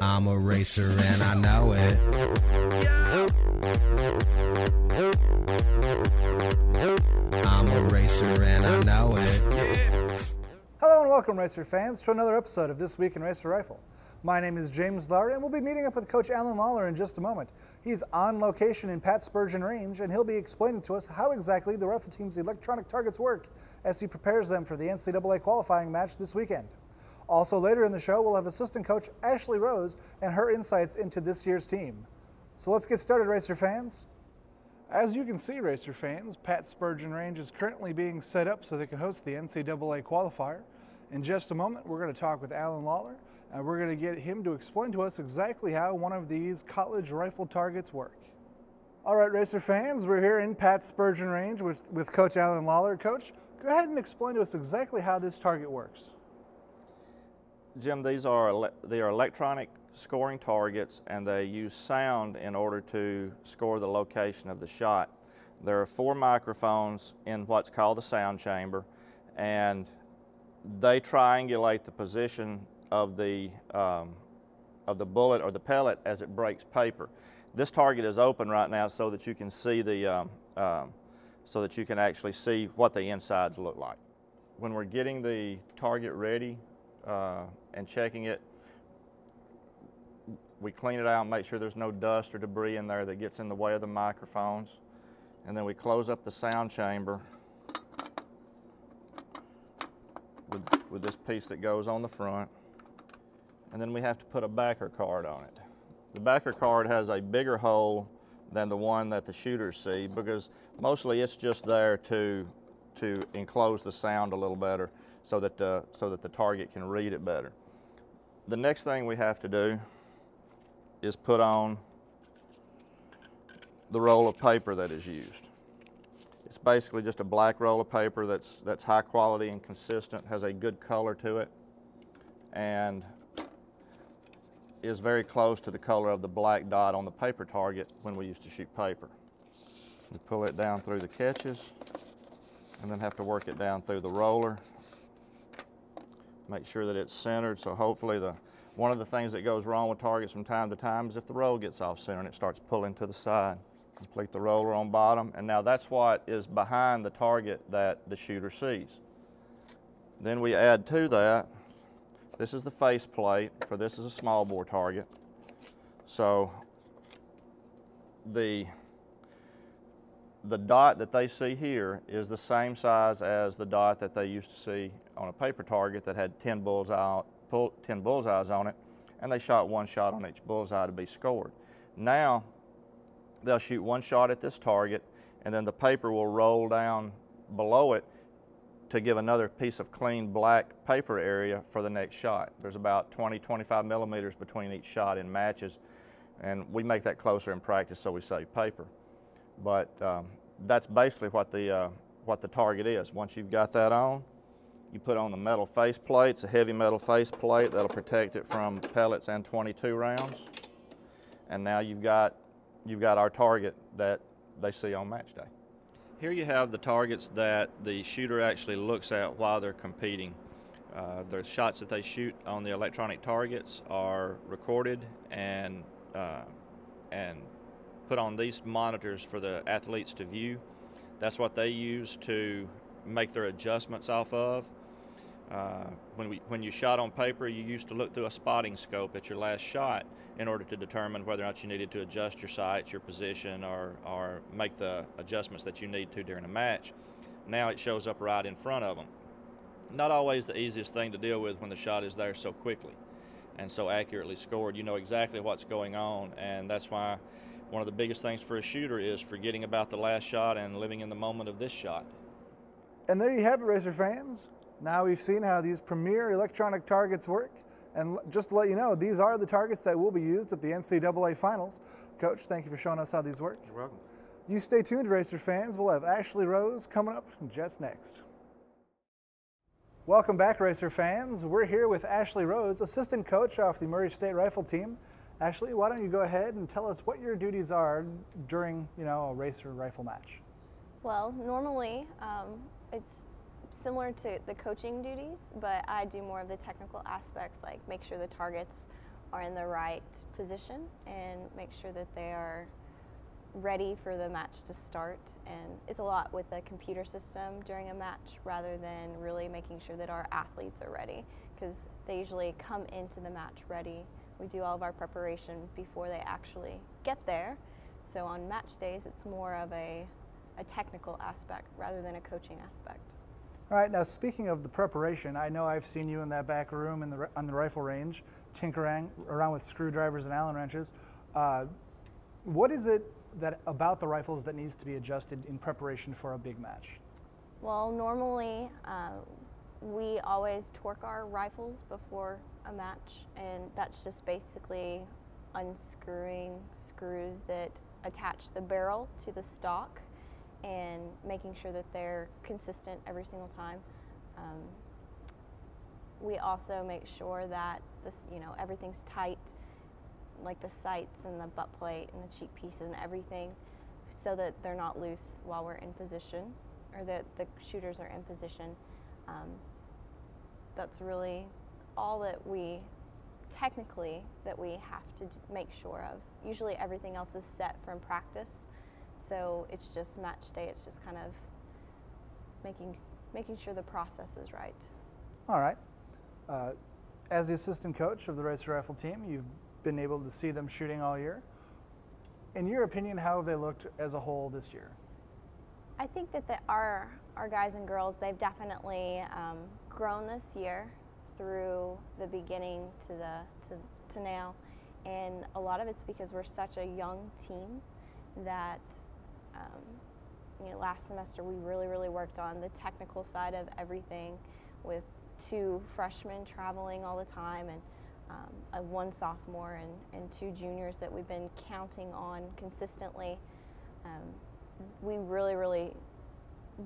I'm a racer and I know it. I'm a racer and I know it. Hello and welcome, racer fans, to another episode of This Week in Racer Rifle. My name is James Lowry, and we'll be meeting up with Coach Alan Lollar in just a moment. He's on location in Pat Spurgeon Range, and he'll be explaining to us how exactly the rifle team's electronic targets work as he prepares them for the NCAA qualifying match this weekend. Also later in the show, we'll have assistant coach Ashley Rose and her insights into this year's team. So let's get started, racer fans. As you can see, racer fans, Pat Spurgeon Range is currently being set up so they can host the NCAA qualifier. In just a moment, we're going to talk with Alan Lollar, and we're going to get him to explain to us exactly how one of these college rifle targets work. All right, racer fans, we're here in Pat Spurgeon Range with Coach Alan Lollar. Coach, go ahead and explain to us exactly how this target works. Jim, they are electronic scoring targets, and they use sound in order to score the location of the shot. There are 4 microphones in what's called the sound chamber, and they triangulate the position of the bullet or the pellet as it breaks paper. This target is open right now so that you can see so that you can actually see what the insides look like. When we're getting the target ready and checking it, we clean it out and make sure there's no dust or debris in there that gets in the way of the microphones. And then we close up the sound chamber with this piece that goes on the front. And then we have to put a backer card on it. The backer card has a bigger hole than the one that the shooters see, because mostly it's just there to enclose the sound a little better so that the target can read it better. The next thing we have to do is put on the roll of paper that is used. It's basically just a black roll of paper that's high quality and consistent, has a good color to it, and is very close to the color of the black dot on the paper target when we used to shoot paper. We pull it down through the catches and then have to work it down through the roller. Make sure that it's centered, so hopefully one of the things that goes wrong with targets from time to time is if the roll gets off center and it starts pulling to the side. Complete the roller on bottom, and now that's what is behind the target that the shooter sees. Then we add to that, this is the face plate, for this is a small bore target. So the dot that they see here is the same size as the dot that they used to see on a paper target that had 10 bullseyes on it, and they shot 1 shot on each bullseye to be scored. Now they'll shoot 1 shot at this target, and then the paper will roll down below it to give another piece of clean black paper area for the next shot. There's about 20-25 millimeters between each shot in matches, and we make that closer in practice so we save paper. But that's basically what the target is. Once you've got that on, you put on the metal face plate. It's a heavy metal face plate that'll protect it from pellets and .22 rounds. And now you've got our target that they see on match day. Here you have the targets that the shooter actually looks at while they're competing. The shots that they shoot on the electronic targets are recorded and put on these monitors for the athletes to view. That's what they use to make their adjustments off of. When you shot on paper, you used to look through a spotting scope at your last shot in order to determine whether or not you needed to adjust your sights, your position, or make the adjustments that you need to during a match. Now it shows up right in front of them. Not always the easiest thing to deal with when the shot is there so quickly and so accurately scored. You know exactly what's going on, and that's why one of the biggest things for a shooter is forgetting about the last shot and living in the moment of this shot. And there you have it, racer fans. Now we've seen how these premier electronic targets work. And just to let you know, these are the targets that will be used at the NCAA finals. Coach, thank you for showing us how these work. You're welcome. You stay tuned, racer fans. We'll have Ashley Rose coming up just next. Welcome back, racer fans. We're here with Ashley Rose, assistant coach off the Murray State Rifle Team. Ashley, why don't you go ahead and tell us what your duties are during, a racer rifle match? Well, normally it's similar to the coaching duties, but I do more of the technical aspects, like make sure the targets are in the right position and make sure that they are ready for the match to start. And it's a lot with the computer system during a match rather than really making sure that our athletes are ready, because they usually come into the match ready. We do all of our preparation before they actually get there. So on match days, it's more of a technical aspect rather than a coaching aspect. All right, now speaking of the preparation, I know I've seen you in that back room on the rifle range, tinkering around with screwdrivers and Allen wrenches. What is it about the rifles that needs to be adjusted in preparation for a big match? Well, normally we always torque our rifles before a match, and that's just basically unscrewing screws that attach the barrel to the stock and making sure that they're consistent every single time. We also make sure that everything's tight, like the sights and the butt plate and the cheek pieces and everything, so that they're not loose while we're in position, or that the shooters are in position. That's really all that we have to make sure of. Usually everything else is set from practice, so it's just match day. It's just kind of making sure the process is right. All right. As the assistant coach of the Racer Rifle team, you've been able to see them shooting all year. In your opinion, how have they looked as a whole this year? I think that our guys and girls, they've definitely grown this year through the beginning to now, and a lot of it's because we're such a young team that last semester we really worked on the technical side of everything, with 2 freshmen traveling all the time and 1 sophomore and 2 juniors that we've been counting on consistently. We really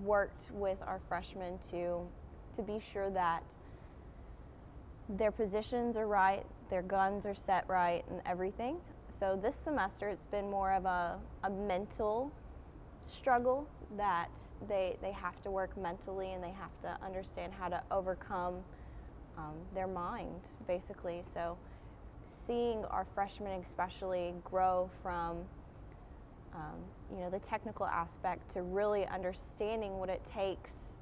worked with our freshmen to be sure that their positions are right, their guns are set right, and everything. So this semester it's been more of a mental struggle, that they have to work mentally and they have to understand how to overcome their mind, basically. So seeing our freshmen especially grow from the technical aspect to really understanding what it takes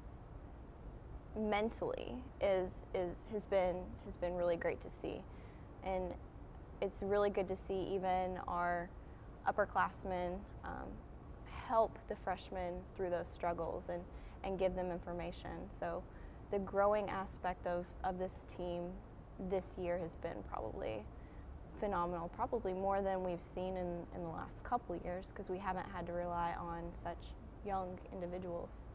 mentally has been really great to see. And it's really good to see even our upperclassmen help the freshmen through those struggles and give them information. So the growing aspect of this team this year has been probably phenomenal, probably more than we've seen in the last couple of years, because we haven't had to rely on such young individuals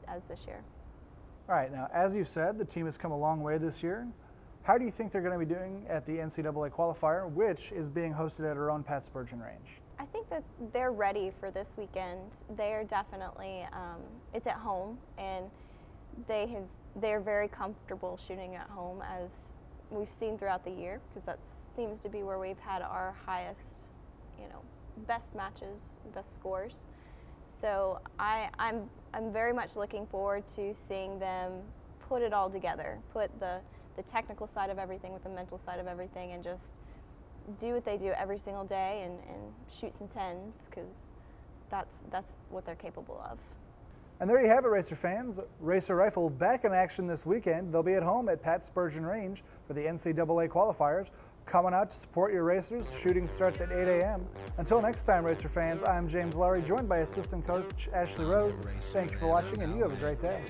as this year. All right, now as you've said, the team has come a long way this year. How do you think they're going to be doing at the NCAA qualifier, which is being hosted at our own Pat Spurgeon range? I think that they're ready for this weekend. They are definitely, it's at home, and they're very comfortable shooting at home, as we've seen throughout the year, because that seems to be where we've had our highest, best matches, best scores. So I'm very much looking forward to seeing them put it all together, put the technical side of everything with the mental side of everything, and just do what they do every single day and shoot some 10s, because that's what they're capable of. And there you have it, Racer fans. Racer Rifle back in action this weekend. They'll be at home at Pat Spurgeon Range for the NCAA qualifiers. Coming out to support your racers. Shooting starts at 8 a.m. Until next time, Racer fans, I'm James Lollar, joined by assistant coach Ashley Rose. Thank you for watching, and you have a great day.